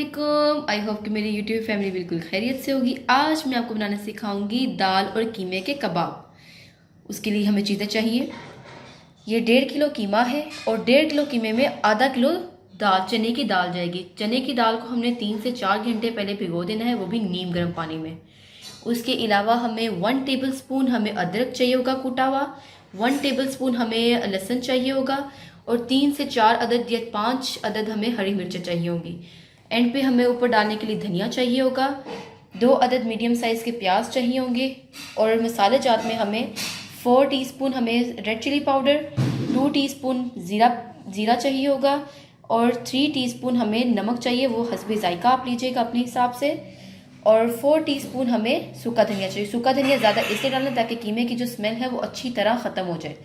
अस्सलामुअलैकुम। I hope कि मेरी यूट्यूब फैमिली बिल्कुल खैरियत से होगी। आज मैं आपको बनाना सिखाऊंगी दाल और कीमे के कबाब। उसके लिए हमें चीज़ें चाहिए, ये 1.5 किलो कीमा है और 1.5 किलो कीमे में आधा किलो दाल, चने की दाल जाएगी। चने की दाल को हमने 3 से 4 घंटे पहले भिगो देना है, वो भी नीम गर्म पानी में। उसके अलावा हमें 1 टेबल स्पून हमें अदरक चाहिए होगा कूटा हुआ, 1 टेबल स्पून हमें लहसुन चाहिए होगा और 3 से 4 अदद या 5 अदद हमें हरी मिर्चें चाहिए होंगी। एंड पे हमें ऊपर डालने के लिए धनिया चाहिए होगा, 2 अदद मीडियम साइज़ के प्याज चाहिए होंगे और मसाले जात में हमें 4 टीस्पून हमें रेड चिली पाउडर, 2 टीस्पून ज़ीरा चाहिए होगा और 3 टीस्पून हमें नमक चाहिए, वो हस्बे ज़ायका आप लीजिएगा अपने हिसाब से। और 4 टीस्पून हमें सूखा धनिया चाहिए। सूखा धनिया ज़्यादा इसलिए डालना ताकि कीमे की जो स्मेल है वो अच्छी तरह ख़त्म हो जाए।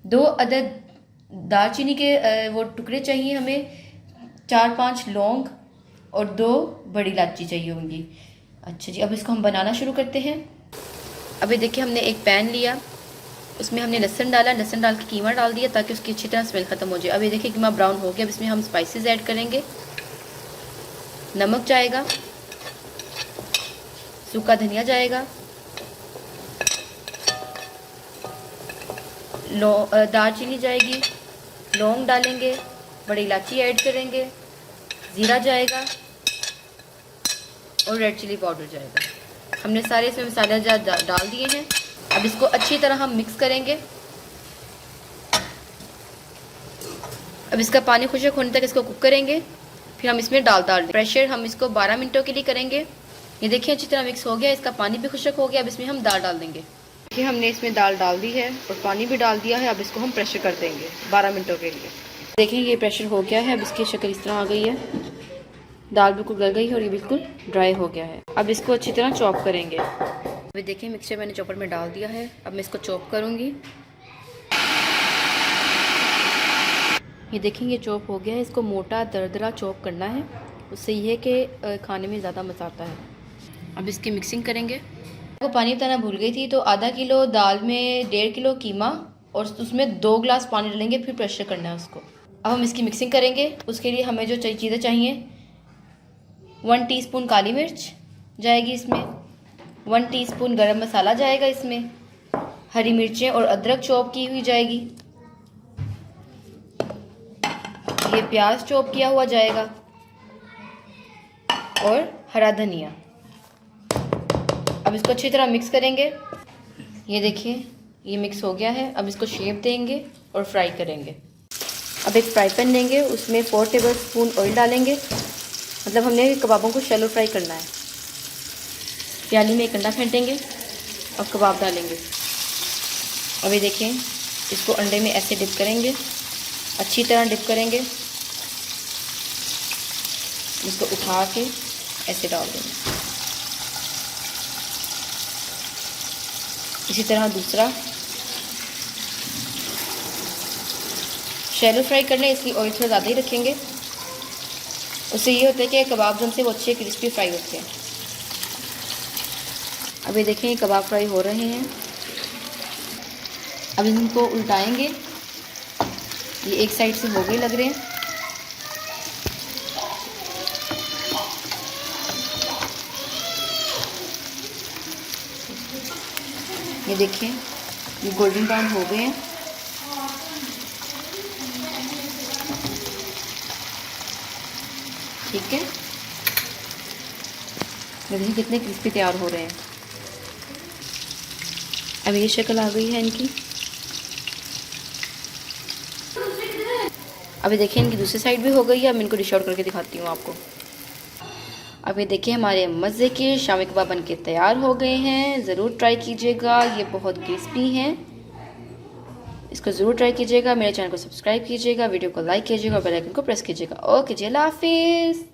2 अदद दालचीनी के वो टुकड़े चाहिए हमें, 4-5 लौंग और 2 बड़ी इलायची चाहिए होंगी। अच्छा जी, अब इसको हम बनाना शुरू करते हैं। अभी देखिए हमने एक पैन लिया, उसमें हमने लहसुन डाला, लहसुन डाल के कीमा डाल दिया ताकि उसकी अच्छी तरह स्मेल ख़त्म हो जाए। अभी देखिए कीमा ब्राउन हो गया। अब इसमें हम स्पाइसेस ऐड करेंगे। नमक जाएगा, सूखा धनिया जाएगा, दालचीनी जाएगी, लौंग डालेंगे, बड़ी इलायची ऐड करेंगे, ज़ीरा जाएगा और रेड चिली पाउडर जाएगा। हमने सारे इसमें मसाले डाल दिए हैं। अब इसको अच्छी तरह हम मिक्स करेंगे। अब इसका पानी खुशक होने तक इसको कुक करेंगे, फिर हम इसमें डाल प्रेशर हम इसको 12 मिनटों के लिए करेंगे। ये देखिए अच्छी तरह मिक्स हो गया, इसका पानी भी खुशक हो गया। अब इसमें हम दाल डाल देंगे। देखिए हमने इसमें दाल डाल दी है और पानी भी डाल दिया है। अब इसको हम प्रेशर कर देंगे 12 मिनटों के लिए। देखिए ये प्रेशर हो गया है, अब इसकी शक्ल इस तरह आ गई है, दाल बिल्कुल गल गई है और ये बिल्कुल ड्राई हो गया है। अब इसको अच्छी तरह चॉप करेंगे। अभी देखिए मिक्सचर मैंने चॉपर में डाल दिया है, अब मैं इसको चॉप करूँगी। ये देखिए ये चॉप हो गया है, इसको मोटा दरदरा चॉप करना है, उससे ये है कि खाने में ज़्यादा मज़ा आता है। अब इसकी मिक्सिंग करेंगे। आपको पानी बताना भूल गई थी, तो आधा किलो दाल में 1.5 किलो कीमा और उसमें 2 गिलास पानी डालेंगे, फिर प्रेशर करना है उसको। अब हम इसकी मिक्सिंग करेंगे। उसके लिए हमें जो चीज़ें चाहिए, 1 टीस्पून काली मिर्च जाएगी इसमें, 1 टीस्पून गरम मसाला जाएगा इसमें, हरी मिर्चें और अदरक चॉप की हुई जाएगी, ये प्याज चॉप किया हुआ जाएगा और हरा धनिया। अब इसको अच्छी तरह मिक्स करेंगे। ये देखिए ये मिक्स हो गया है। अब इसको शेप देंगे और फ्राई करेंगे। अब एक फ्राई पैन लेंगे, उसमें 4 टेबल स्पून ऑयल डालेंगे, मतलब हमने कबाबों को शैलो फ्राई करना है। प्याली में एक अंडा फेंटेंगे और कबाब डालेंगे। अभी देखें इसको अंडे में ऐसे डिप करेंगे, अच्छी तरह डिप करेंगे, इसको उठा के ऐसे डाल देंगे। इसी तरह दूसरा शैलो फ्राई करने, इसलिए ऑयल थोड़ा ज़्यादा ही रखेंगे। उससे ये होता है कि कबाब जो से वो अच्छे क्रिस्पी फ्राई होते हैं। अभी देखें ये कबाब फ्राई हो रहे हैं। अब इनको उल्टाएंगे, ये एक साइड से हो गए लग रहे हैं। ये देखिए ये गोल्डन ब्राउन हो गए हैं। ठीक है, देखिए कितने क्रिस्पी तैयार हो रहे हैं। अब ये शक्ल आ गई है इनकी। अभी देखिए इनकी दूसरी साइड भी हो गई है। अब इनको डिश आउट करके दिखाती हूँ आपको। अब ये देखिए हमारे मज़े के शामी कबाब बन के तैयार हो गए हैं। ज़रूर ट्राई कीजिएगा, ये बहुत क्रिस्पी हैं, इसको ज़रूर ट्राई कीजिएगा। मेरे चैनल को सब्सक्राइब कीजिएगा, वीडियो को लाइक कीजिएगा और बेल आइकन को प्रेस कीजिएगा। ओके जी, अल्लाह हाफिज़।